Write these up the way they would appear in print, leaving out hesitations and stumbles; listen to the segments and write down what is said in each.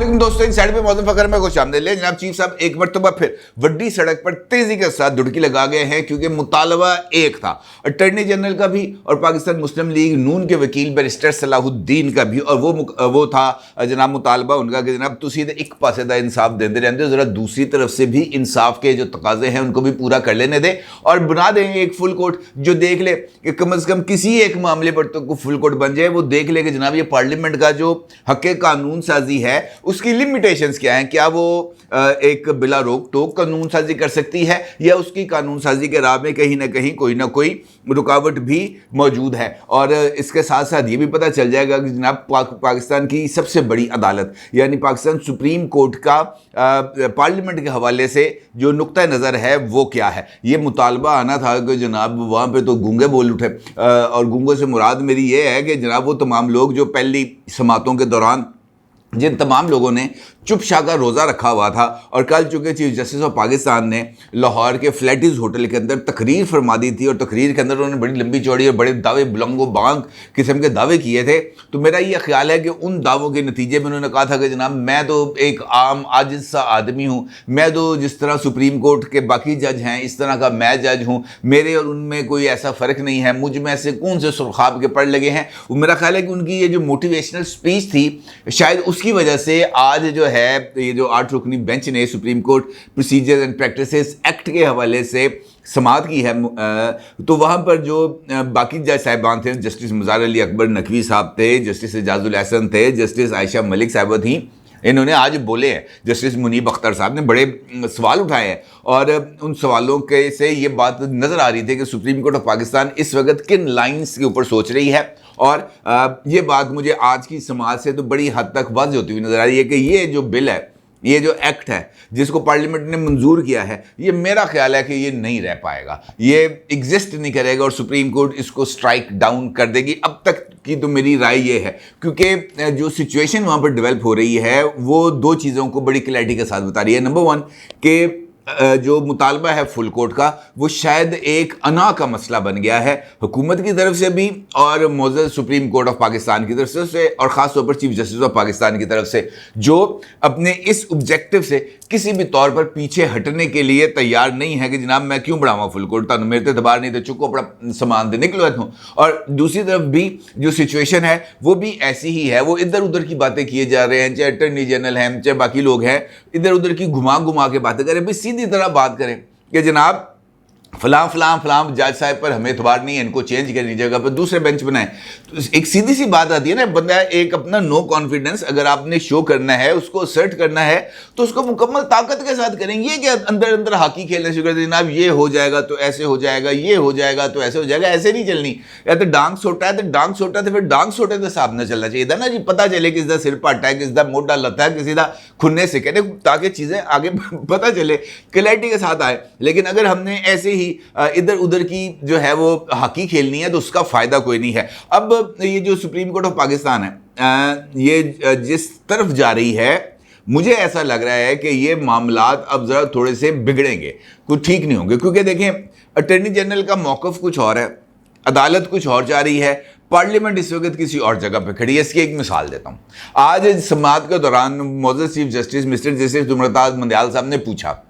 अस्सलाम दोस्तों, इन साइड पे मौजूद फकर में खुश आमदीद। जनाब चीफ साहब एक मरतबा फिर वड्डी सड़क पर तेजी के साथ दुड़की लगा गए हैं, क्योंकि मुतालबा एक था अटॉर्नी जनरल का भी और पाकिस्तान मुस्लिम लीग नून के वकील बैरिस्टर सलाहुद्दीन का भी, और वो था जनाब मुतालबा उनका कि जनाब तुसी एक पासे दा इंसाफ देते रहते हो, जरा दूसरी तरफ से भी इंसाफ के जो तकाजे हैं उनको भी पूरा कर लेने दें और बना दें एक फुल कोर्ट जो देख ले कि कम से कम किसी एक मामले पर तो फुल कोर्ट बन जाए। वो देख ले कि जनाब ये पार्लियामेंट का जो हक़ कानून साजी है उसकी लिमिटेशंस क्या हैं, क्या वो एक बिला रोक टोक कानून साजी कर सकती है या उसकी कानून साजी के राह में कहीं ना कहीं कोई ना कोई रुकावट भी मौजूद है। और इसके साथ साथ ये भी पता चल जाएगा कि जनाब पाकिस्तान की सबसे बड़ी अदालत यानी पाकिस्तान सुप्रीम कोर्ट का पार्लियामेंट के हवाले से जो नुक्ता नज़र है वो क्या है। ये मुतालबा आना था कि जनाब वहाँ पे तो गूंगे बोल उठे, और गूंगों से मुराद मेरी ये है कि जनाब वो तमाम लोग जो पहली समातों के दौरान जिन तमाम लोगों ने चुपशाह का रोज़ा रखा हुआ था, और कल चूँकि चीफ जस्टिस ऑफ पाकिस्तान ने लाहौर के फ्लैटिस होटल के अंदर तकरीर फरमा दी थी और तकरीर के अंदर उन्होंने बड़ी लंबी चौड़ी और बड़े दावे बुलंगो बांग किस्म के दावे किए थे। तो मेरा ये ख्याल है कि उन दावों के नतीजे में उन्होंने कहा था कि जनाब मैं तो एक आम आजिज़ सा आदमी हूँ, मैं तो जिस तरह सुप्रीम कोर्ट के बाकी जज हैं इस तरह का मैं जज हूँ, मेरे और उनमें कोई ऐसा फ़र्क नहीं है, मुझ में ऐसे कौन से सुरखाब के पढ़ लगे हैं। वो मेरा ख्याल है कि उनकी ये जो मोटिवेशनल स्पीच थी शायद उसकी वजह से आज जो है ये जो 8 रुकनी बेंच ने supreme court procedures and practices act के हवाले से समाअत की है, तो वहाँ पर जो बाकी जज साहिबान थे, जस्टिस मुज़ार अली अकबर नकवी साहब थे, जस्टिस एजाजुल एहसन थे, जस्टिस आयशा मलिक साहिबा थी, इन्होंने आज बोले हैं। जस्टिस मुनीब अख्तर साहब ने बड़े सवाल उठाए हैं और उन सवालों के से ये बात नज़र आ रही थी कि सुप्रीम कोर्ट ऑफ पाकिस्तान इस वक्त किन लाइंस के ऊपर सोच रही है। और ये बात मुझे आज की समाज से तो बड़ी हद तक वाज़ेह होती हुई नज़र आ रही है कि ये जो बिल है, ये जो एक्ट है जिसको पार्लियामेंट ने मंजूर किया है, ये मेरा ख्याल है कि ये नहीं रह पाएगा, ये एग्जिस्ट नहीं करेगा और सुप्रीम कोर्ट इसको स्ट्राइक डाउन कर देगी। अब तक की तो मेरी राय ये है, क्योंकि जो सिचुएशन वहाँ पर डेवलप हो रही है वो दो चीज़ों को बड़ी क्लैरिटी के साथ बता रही है। नंबर वन कि जो मुतालबा है फुल कोर्ट का वो शायद एक अना का मसला बन गया है हुकूमत की तरफ से भी और मौजूद सुप्रीम कोर्ट ऑफ पाकिस्तान की तरफ से, और ख़ास तौर पर चीफ जस्टिस ऑफ पाकिस्तान की तरफ से, जो अपने इस ऑब्जेक्टिव से किसी भी तौर पर पीछे हटने के लिए तैयार नहीं है कि जनाब मैं क्यों बढ़ावा फुल कोर्ट, तुम मेरे तो एतबार नहीं, तो चुको अपना सामान दे निकलो हूँ। और दूसरी तरफ भी जो सिचुएशन है वो भी ऐसी ही है, वो इधर उधर की बातें किए जा रहे हैं, चाहे अटॉर्नी जनरल हैं चाहे बाकी लोग हैं, इधर उधर की घुमा घुमा के बातें करें, भाई सीधी तरह बात करें कि जनाब फलां जज साहब पर हमें एतबार नहीं है, इनको चेंज करनी जगह पर दूसरे बेंच बनाएं। तो एक सीधी सी बात आती है ना, बंदा एक अपना नो कॉन्फिडेंस अगर आपने शो करना है, उसको असर्ट करना है तो उसको मुकम्मल ताकत के साथ करेंगे। ये क्या अंदर अंदर हाकी खेलने शुरू कर दें, जनाब ये हो जाएगा तो ऐसे हो जाएगा, ये हो जाएगा तो ऐसे हो जाएगा, ऐसे नहीं चलनी। या तो डांग सोटा है तो डांग सोटा, तो फिर डांग सोटे के हिसाब में चलना चाहिए था ना जी, पता चले किसी का सिर पाटा है, किसी का मोटा लता है, किसी का खुन्ने से कहते, ताकि चीज़ें आगे पता चले, क्लैरिटी के साथ आए। लेकिन अगर हमने ऐसे ही इधर उधर की जो है वो हॉकी खेलनी है तो उसका फ़ायदा कोई नहीं है। अब ये जो सुप्रीम कोर्ट ऑफ पाकिस्तान है ये जिस तरफ जा रही है, मुझे ऐसा लग रहा है कि ये मामलात अब ज़रा थोड़े से बिगड़ेंगे, कुछ ठीक नहीं होंगे। क्योंकि देखें अटॉर्नी जनरल का मौक़िफ़ कुछ और है, अदालत कुछ और जा रही है, पार्लियामेंट इस वक्त किसी और जगह पे खड़ी है। इसकी एक मिसाल देता हूँ। आज समाअत के दौरान मौजूद chief justice mister justice जुमरताज Mandiyal साहब ने पूछा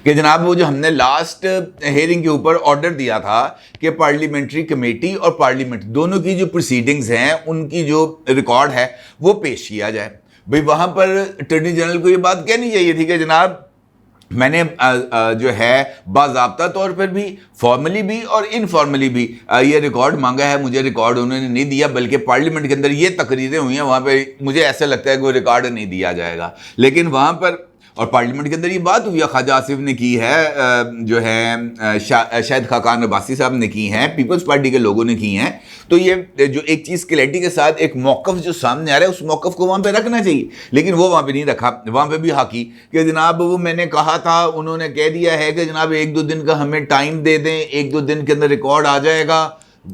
कि जनाब वो जो हमने लास्ट हेयरिंग के ऊपर ऑर्डर दिया था कि पार्लियामेंट्री कमेटी और पार्लियामेंट दोनों की जो प्रोसीडिंग्स हैं उनकी जो रिकॉर्ड है वो पेश किया जाए। भाई वहाँ पर अटॉर्नी जनरल को ये बात कहनी चाहिए थी कि जनाब मैंने जो है बाज़ाब्ता तौर पर भी, फॉर्मली भी और इनफॉर्मली भी ये रिकॉर्ड मांगा है, मुझे रिकॉर्ड उन्होंने नहीं दिया, बल्कि पार्लियामेंट के अंदर ये तकरीरें हुई हैं, वहाँ पे मुझे ऐसा लगता है कि वो रिकॉर्ड नहीं दिया जाएगा। लेकिन वहाँ पर और पार्लियामेंट के अंदर ये बात हुई है, ख्वाजा आसिफ ने की है, जो है शायद खाकान अब्बासी साहब ने की हैं, पीपल्स पार्टी के लोगों ने की हैं। तो ये जो एक चीज़ क्लैरिटी के साथ एक मौक़िफ़ जो सामने आ रहा है उस मौक़िफ़ को वहाँ पे रखना चाहिए, लेकिन वो वहाँ पे नहीं रखा। वहाँ पे भी हाकी कि जनाब वो मैंने कहा था, उन्होंने कह दिया है कि जनाब 1-2 दिन का हमें टाइम दे दें, 1-2 दिन के अंदर रिकॉर्ड आ जाएगा।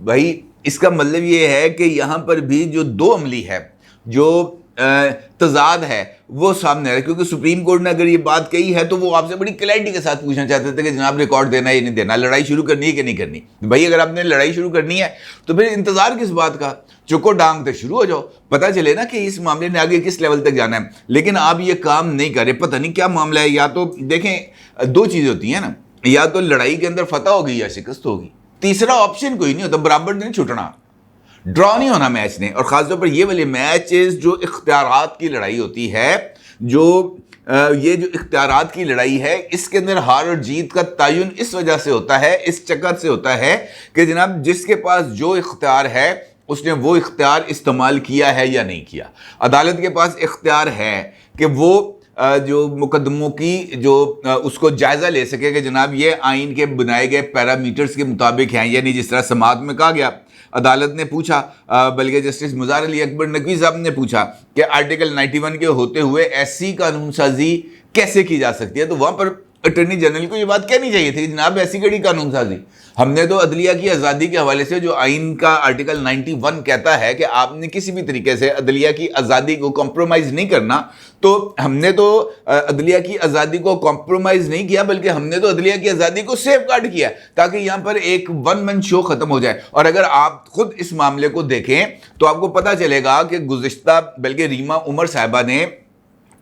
भाई इसका मतलब ये है कि यहाँ पर भी जो दो अमली है, जो तजाद है वो सामने आ रहा है। क्योंकि सुप्रीम कोर्ट ने अगर ये बात कही है तो वो आपसे बड़ी क्लैरिटी के साथ पूछना चाहते थे कि जनाब रिकॉर्ड देना है या नहीं देना, लड़ाई शुरू करनी है कि नहीं करनी। भाई अगर आपने लड़ाई शुरू करनी है तो फिर इंतज़ार किस बात का। चुको डांग तो शुरू हो जाओ, पता चले ना कि इस मामले ने आगे किस लेवल तक जाना है। लेकिन आप ये काम नहीं कर रहे, पता नहीं क्या मामला है। या तो देखें, दो चीज़ें होती हैं ना, या तो लड़ाई के अंदर फतह होगी या शिकस्त होगी, तीसरा ऑप्शन कोई नहीं होता। बराबर नहीं छुटना, ड्रॉ नहीं होना मैच ने। और ख़ासतौर पर ये वाले मैचेस जो इख्तियारात की लड़ाई होती है, ये जो इख्तियारात की लड़ाई है, इसके अंदर हार और जीत का तयन इस वजह से होता है, इस चक्कर से होता है कि जनाब जिसके पास जो इख्तियार है उसने वो इख्तियार इस्तेमाल किया है या नहीं किया। अदालत के पास इख्तियार है कि वो जो मुकदमों की जो उसको जायज़ा ले सके कि जनाब ये आइन के बनाए गए पैरामीटर्स के मुताबिक हैं, यानी जिस तरह समात में कहा गया, अदालत ने पूछा, बल्कि जस्टिस मुज़ार अली अकबर नकवी साहब ने पूछा कि आर्टिकल 91 के होते हुए ऐसी कानून साजी कैसे की जा सकती है। तो वहाँ पर अटर्नी जनरल को ये बात कहनी चाहिए थी कि जनाब ऐसी कड़ी कानून साजी, हमने तो अदलिया की आज़ादी के हवाले से जो आइन का आर्टिकल 91 कहता है कि आपने किसी भी तरीके से अदलिया की आज़ादी को कॉम्प्रोमाइज़ नहीं करना, तो हमने तो अदलिया की आज़ादी को कॉम्प्रोमाइज़ नहीं किया, बल्कि हमने तो अदलिया की आज़ादी को सेफ गार्ड किया ताकि यहाँ पर एक वन मैन शो ख़त्म हो जाए। और अगर आप खुद इस मामले को देखें तो आपको पता चलेगा कि गुज़िश्ता, बल्कि रीमा उमर साहिबा ने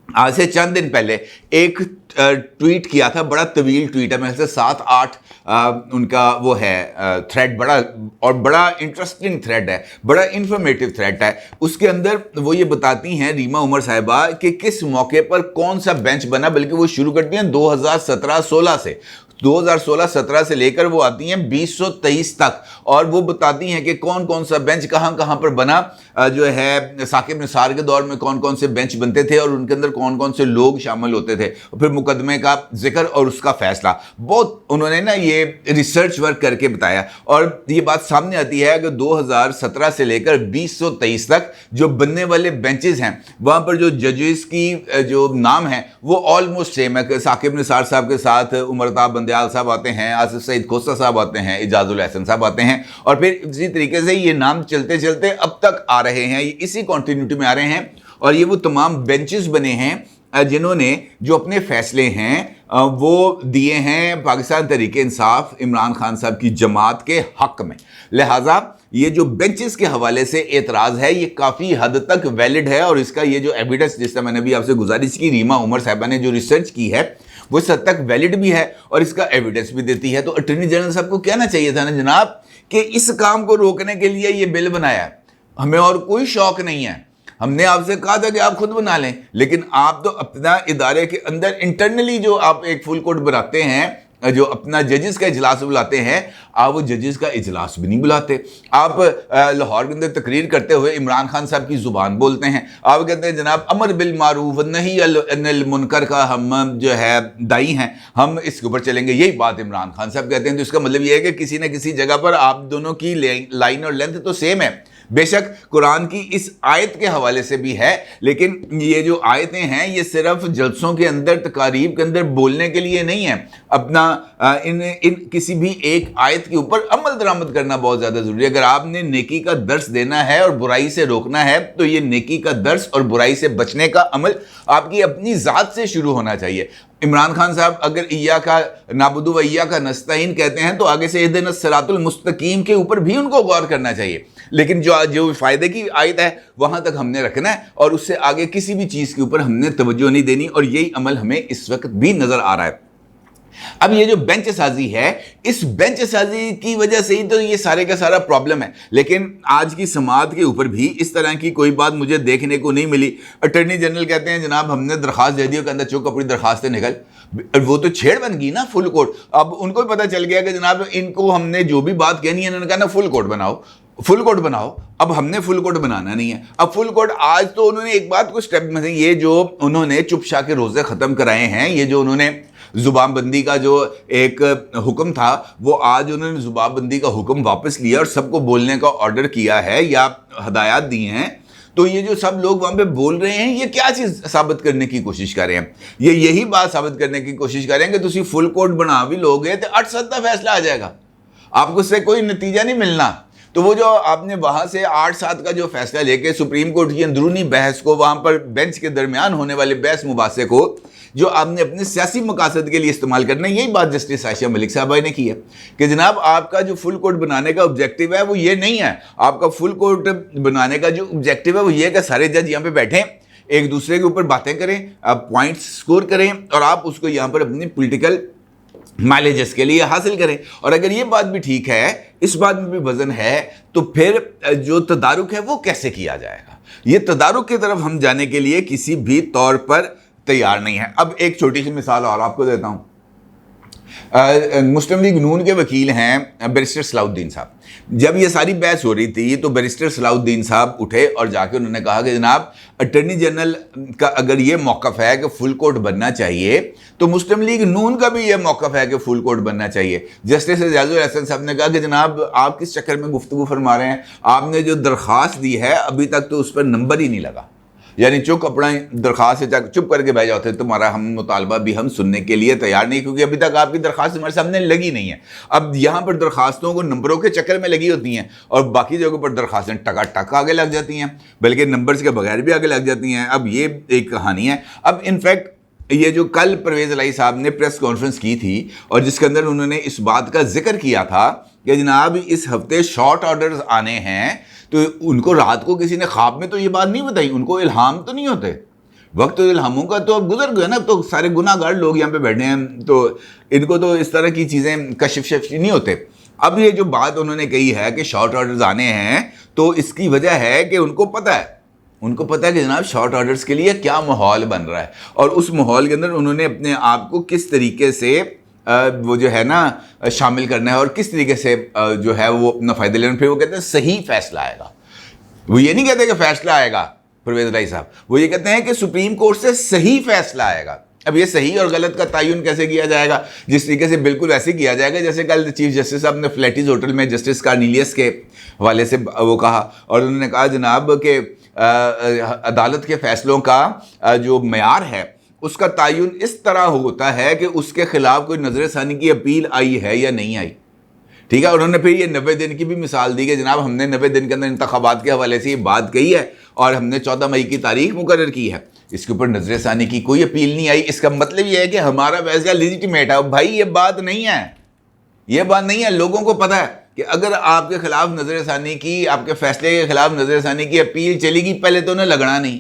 आज से चंद दिन पहले एक ट्वीट किया था, बड़ा तवील ट्वीट है, मेरे से 7-8 उनका वो है थ्रेड, बड़ा और बड़ा इंटरेस्टिंग थ्रेड है, बड़ा इंफॉर्मेटिव थ्रेड है। उसके अंदर वो ये बताती हैं रीमा उमर साहिबा कि किस मौके पर कौन सा बेंच बना, बल्कि वो शुरू करती हैं 2017-16 से, 2016-17 से लेकर वो आती हैं 2023 तक, और वो बताती हैं कि कौन कौन सा बेंच कहाँ कहाँ पर बना, जो है साकिब निसार के दौर में कौन कौन से बेंच बनते थे और उनके अंदर कौन कौन से लोग शामिल होते थे, और फिर मुकदमे का जिक्र और उसका फैसला। बहुत उन्होंने ना ये रिसर्च वर्क करके बताया, और ये बात सामने आती है कि 2017 से लेकर 2023 तक जो बनने वाले बेंचेस हैं, वहाँ पर जो जजेस की जो नाम है वो ऑलमोस्ट सेम है। साकिब निसार साहब के साथ उमरताब बंदयाल साहब आते हैं, आसिफ सईद खोसा साहब आते हैं, इजाजुल हसन साहब आते हैं, और फिर इसी तरीके से ये नाम चलते चलते अब तक आ रहे हैं, इसी कॉन्टिन्यूटी में आ रहे हैं। और ये वो तमाम बेंचेस बने हैं जिन्होंने जो अपने फैसले हैं वो दिए हैं पाकिस्तान तहरीक इंसाफ इमरान खान साहब की जमात के हक में। लिहाजा ये जो बेंचेस के हवाले से एतराज़ है ये काफ़ी हद तक वैलिड है, और इसका ये जो एविडेंस, जिस तरह मैंने अभी आपसे गुजारिश की, रीमा उमर साहिबा ने जो रिसर्च की है वो इस हद तक वैलिड भी है और इसका एविडेंस भी देती है। तो अटॉर्नी जनरल साहब को कहना चाहिए था ना जनाब कि इस काम को रोकने के लिए ये बिल बनाया है, हमें और कोई शौक नहीं है, हमने आपसे कहा था कि आप खुद बना लें, लेकिन आप तो अपना इदारे के अंदर इंटरनली जो आप एक फुल कोड बनाते हैं, जो अपना जजेस का इजलास बुलाते हैं, आप वो जजेस का इजलास भी नहीं बुलाते। आप लाहौर के अंदर तकरीर करते हुए इमरान खान साहब की ज़ुबान बोलते हैं, आप कहते हैं जनाब अमर बिल मारूफ नही अनिल मुनकर का हम जो है दाई हैं, हम इसके ऊपर चलेंगे, यही बात इमरान खान साहब कहते हैं। तो इसका मतलब ये है कि किसी न किसी जगह पर आप दोनों की लाइन और लेंथ तो सेम है। बेशक कुरान की इस आयत के हवाले से भी है, लेकिन ये जो आयतें हैं ये सिर्फ जलसों के अंदर, तकारीब के अंदर बोलने के लिए नहीं है। अपना इन किसी भी एक आयत के ऊपर अमल दरामद करना बहुत ज़्यादा ज़रूरी है। अगर आपने नेकी का दर्स देना है और बुराई से रोकना है, तो ये नेकी का दर्स और बुराई से बचने का अमल आपकी अपनी ज़ात से शुरू होना चाहिए। इमरान खान साहब अगर इय्या का नाबुदु व इय्या का नस्तईन कहते हैं तो आगे से इहदिनस सिरातुल मुस्तकीम के ऊपर भी उनको गौर करना चाहिए, लेकिन जो फ़ायदे की आयत है वहाँ तक हमने रखना है और उससे आगे किसी भी चीज़ के ऊपर हमने तवज्जो नहीं देनी, और यही अमल हमें इस वक्त भी नज़र आ रहा है। अब ये जो बेंच साजी है, इस बेंच साजी की वजह से ही तो ये सारे का सारा प्रॉब्लम है। लेकिन आज की समात के ऊपर भी इस तरह की कोई बात मुझे देखने को नहीं मिली। अटॉर्नी जनरल कहते हैं जनाब हमने दरखास्त दे दी, कहते चुप अपनी दरखास्तें निकल, वो तो छेड़ बन गई ना फुल कोर्ट। अब उनको भी पता चल गया कि जनाब इनको हमने जो भी बात कहनी है इन्होंने कहा ना फुल कोर्ट बनाओ, फुल कोर्ट बनाओ। अब हमने फुल कोर्ट बनाना नहीं है। अब फुल कोर्ट आज तो उन्होंने एक बात को स्टेप में, ये जो उन्होंने चुपशा के रोज़े ख़त्म कराए हैं, ये जो उन्होंने ज़ुबानबंदी का जो एक हुक्म था वो आज उन्होंने ज़ुबानबंदी का हुक्म वापस लिया और सबको बोलने का ऑर्डर किया है या हदायत दी हैं। तो ये जो सब लोग वहाँ पे बोल रहे हैं ये क्या चीज़ साबित करने की कोशिश कर रहे हैं? ये यही बात साबित करने की कोशिश कर रहे हैं कि तुसी फुल कोर्ट बना भी लोगे तो 8-7 फैसला आ जाएगा, आपको उससे कोई नतीजा नहीं मिलना। تو وہ جو آپ نے وہاں سے 8-7 کا جو فیصلہ لے کے سپریم کورٹ کی اندرونی بحث کو، وہاں پر بینچ کے درمیان ہونے والے بحث مباحثے کو جو آپ نے اپنے سیاسی مقاصد کے لیے استعمال کرنا ہے، یہی بات جسٹس عائشہ ملک صاحبہ نے کی ہے کہ جناب آپ کا جو فل کورٹ بنانے کا آبجیکٹو ہے وہ یہ نہیں ہے. آپ کا فل کورٹ بنانے کا جو آبجیکٹو ہے وہ یہ ہے کہ سارے جج یہاں پہ بیٹھیں، ایک دوسرے کے اوپر باتیں کریں، آپ پوائنٹس سکور کریں اور آپ اس کو یہاں پر اپنی پولیٹیکل مائلیجز کے لیے حاصل کریں. اور اگر یہ بات بھی ٹھیک ہے، اس بات میں بھی وزن ہے، تو پھر جو تدارک ہے وہ کیسے کیا جائے گا؟ یہ تدارک کی طرف ہم جانے کے لیے کسی بھی طور پر تیار نہیں ہے. اب ایک چھوٹی سی مثال اور آپ کو دیتا ہوں. مسلم لیگ نون کے وکیل ہیں بیرسٹر صلاح الدین صاحب. جب یہ ساری بحث ہو رہی تھی تو بیرسٹر صلاح الدین صاحب اٹھے اور جا کے انہوں نے کہا کہ جناب اٹارنی جنرل کا اگر یہ موقف ہے کہ فل کورٹ بننا چاہیے تو مسلم لیگ نون کا بھی یہ موقف ہے کہ فل کورٹ بننا چاہیے. جسٹس اعجاز الحسن صاحب نے کہا کہ جناب آپ کس چکر میں گفتگو فرما رہے ہیں؟ آپ نے جو درخواست دی ہے ابھی تک تو اس پر نمبر ہی نہیں لگا. یعنی چپ اپنا درخواست سے چپ کر کے بہ جاؤ تھے، تمہارا ہم مطالبہ بھی ہم سننے کے لیے تیار نہیں، کیونکہ ابھی تک آپ کی درخواست ہمارے سامنے لگی نہیں ہے. اب یہاں پر درخواستوں کو نمبروں کے چکر میں لگی ہوتی ہیں اور باقی جگہوں پر درخواستیں ٹکا ٹک آگے لگ جاتی ہیں، بلکہ نمبرز کے بغیر بھی آگے لگ جاتی ہیں. اب یہ ایک کہانی ہے. اب انفیکٹ یہ جو کل پرویز الہی صاحب نے پریس کانفرنس کی تھی اور جس کے اندر انہوں نے اس بات کا ذکر کیا تھا کہ جناب اس ہفتے شارٹ آرڈرز آنے ہیں، تو ان کو رات کو کسی نے خواب میں تو یہ بات نہیں بتائی، ان کو الہام تو نہیں ہوتے. وقت تو الہاموں کا تو اب گزر گیا نا، تو سارے گناہ گار لوگ یہاں پہ بیٹھے ہیں، تو ان کو تو اس طرح کی چیزیں کشف شف نہیں ہوتے. اب یہ جو بات انہوں نے کہی ہے کہ شارٹ آرڈرز آنے ہیں، تو اس کی وجہ ہے کہ ان کو پتہ ہے کہ جناب شارٹ آرڈرز کے لیے کیا ماحول بن رہا ہے، اور اس ماحول کے اندر انہوں نے اپنے آپ کو کس طریقے سے وہ جو ہے نا شامل کرنا ہے اور کس طریقے سے جو ہے وہ اپنا فائدہ لینا. پھر وہ کہتے ہیں صحیح فیصلہ آئے گا. وہ یہ نہیں کہتے کہ فیصلہ آئے گا پرویز الہی صاحب، وہ یہ کہتے ہیں کہ سپریم کورٹ سے صحیح فیصلہ آئے گا. اب یہ صحیح اور غلط کا تعین کیسے کیا جائے گا؟ جس طریقے سے بالکل ایسے کیا جائے گا جیسے کل چیف جسٹس صاحب نے فلیٹیز ہوٹل میں جسٹس کارنیلیس کے حوالے سے وہ کہا، اور انہوں نے کہا جناب کہ عدالت کے فیصلوں کا جو معیار ہے اس کا تعین اس طرح ہوتا ہے کہ اس کے خلاف کوئی نظر ثانی کی اپیل آئی ہے یا نہیں آئی. ٹھیک ہے. انہوں نے پھر یہ 90 دن کی بھی مثال دی کہ جناب ہم نے 90 دن کے اندر انتخابات کے حوالے سے یہ بات کہی ہے اور ہم نے 14 مئی کی تاریخ مقرر کی ہے، اس کے اوپر نظر ثانی کی کوئی اپیل نہیں آئی. اس کا مطلب یہ ہے کہ ہمارا فیصلہ لیجیٹیمیٹ ہے. بھائی یہ بات نہیں ہے. لوگوں کو پتہ ہے کہ اگر آپ کے خلاف نظر ثانی کی، آپ کے فیصلے کے خلاف نظر ثانی کی اپیل چلے گی، پہلے تو انہیں لگنا نہیں،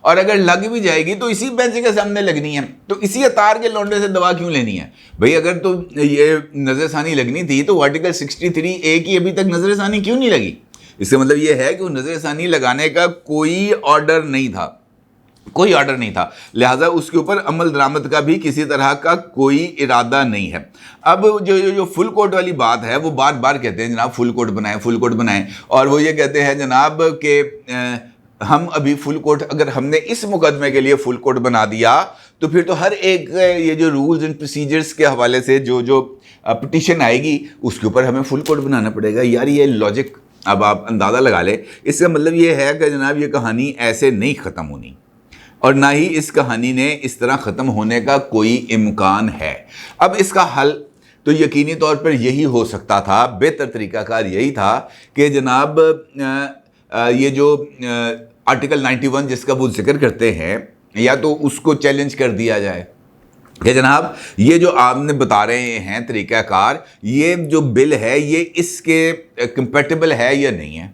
اور اگر لگ بھی جائے گی تو اسی بینچ کے سامنے لگنی ہے. تو اسی اطار کے لونڈے سے دوا کیوں لینی ہے بھئی؟ اگر تو یہ نظر ثانی لگنی تھی تو آرٹیکل 63A کی ابھی تک نظر ثانی کیوں نہیں لگی؟ اس کا مطلب یہ ہے کہ وہ نظر ثانی لگانے کا کوئی آرڈر نہیں تھا، لہٰذا اس کے اوپر عمل درآمد کا بھی کسی طرح کا کوئی ارادہ نہیں ہے. اب جو فل کورٹ والی بات ہے وہ بار بار کہتے ہیں جناب فل کورٹ بنائیں، اور وہ یہ کہتے ہیں جناب کہ ہم ابھی فل کورٹ، اگر ہم نے اس مقدمے کے لیے فل کورٹ بنا دیا تو پھر تو ہر ایک یہ جو رولز اینڈ پروسیجرز کے حوالے سے جو پٹیشن آئے گی اس کے اوپر ہمیں فل کورٹ بنانا پڑے گا. یار یہ لاجک اب آپ اندازہ لگا لیں. اس کا مطلب یہ ہے کہ جناب یہ کہانی ایسے نہیں ختم ہونی، اور نہ ہی اس کہانی نے اس طرح ختم ہونے کا کوئی امکان ہے. اب اس کا حل تو یقینی طور پر یہی ہو سکتا تھا، بہتر طریقہ کار یہی تھا کہ جناب یہ جو آرٹیکل 91 جس کا وہ ذکر کرتے ہیں، یا تو اس کو چیلنج کر دیا جائے کہ جناب یہ جو آپ نے بتا رہے ہیں طریقہ کار، یہ جو بل ہے یہ اس کے کمپیٹیبل ہے یا نہیں ہے.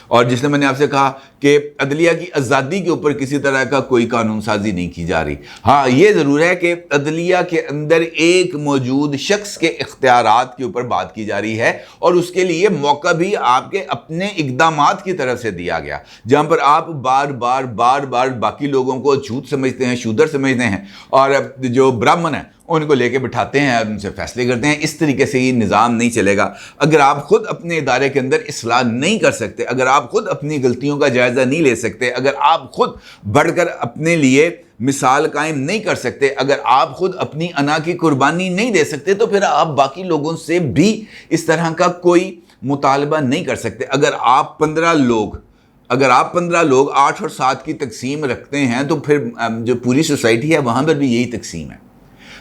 اور جس نے میں نے آپ سے کہا کہ عدلیہ کی آزادی کے اوپر کسی طرح کا کوئی قانون سازی نہیں کی جا رہی. ہاں یہ ضرور ہے کہ عدلیہ کے اندر ایک موجود شخص کے اختیارات کے اوپر بات کی جا رہی ہے، اور اس کے لیے موقع بھی آپ کے اپنے اقدامات کی طرف سے دیا گیا، جہاں پر آپ بار بار باقی لوگوں کو جھوٹ سمجھتے ہیں، شودر سمجھتے ہیں، اور جو برہمن ہیں ان کو لے کے بٹھاتے ہیں اور ان سے فیصلے کرتے ہیں. اس طریقے سے یہ نظام نہیں چلے گا. اگر آپ خود اپنے ادارے کے اندر اصلاح نہیں کر سکتے، اگر آپ خود اپنی غلطیوں کا جائزہ نہیں لے سکتے، اگر آپ خود بڑھ کر اپنے لیے مثال قائم نہیں کر سکتے، اگر آپ خود اپنی انا کی قربانی نہیں دے سکتے، تو پھر آپ باقی لوگوں سے بھی اس طرح کا کوئی مطالبہ نہیں کر سکتے. اگر آپ 15 لوگ 8 اور 7 کی تقسیم رکھتے ہیں تو پھر جو پوری سوسائٹی ہے وہاں پر بھی یہی تقسیم ہے.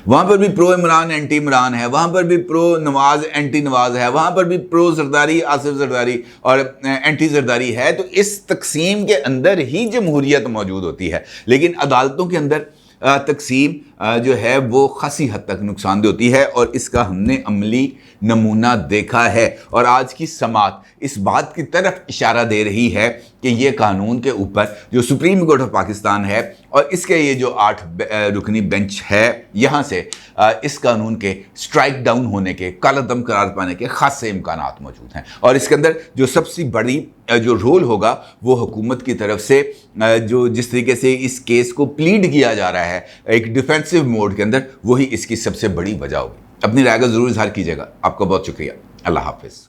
वहाँ पर भी प्रो इमरान एंटी इमरान है, वहाँ पर भी प्रो नवाज एंटी नवाज है, वहाँ पर भी प्रो जरदारी आसिफ जरदारी और एंटी जरदारी है। तो इस तकसीम के अंदर ही जमहूरियत मौजूद होती है। लेकिन अदालतों के अंदर तकसीम जो है वो खासी हद तक नुकसानदेह होती है और इसका हमने अमली नमूना देखा है। और आज की समात इस बात की तरफ इशारा दे रही है कि ये कानून के ऊपर जो सुप्रीम कोर्ट ऑफ पाकिस्तान है और इसके ये जो 8 रुकनी बेंच है, यहाँ से इस कानून के स्ट्राइक डाउन होने के, कालादम करार पाने के खासे इम्कानात मौजूद हैं। और इसके अंदर जो सबसे बड़ी जो रोल होगा वो हुकूमत की तरफ से जो जिस तरीके से इस केस को प्लीड किया जा रहा है एक डिफेंसिव मोड के अंदर, वही इसकी सबसे बड़ी वजह होगी। अपनी राय का ज़रूर इजहार कीजिएगा। आपका बहुत शुक्रिया। अल्लाह हाफिज़।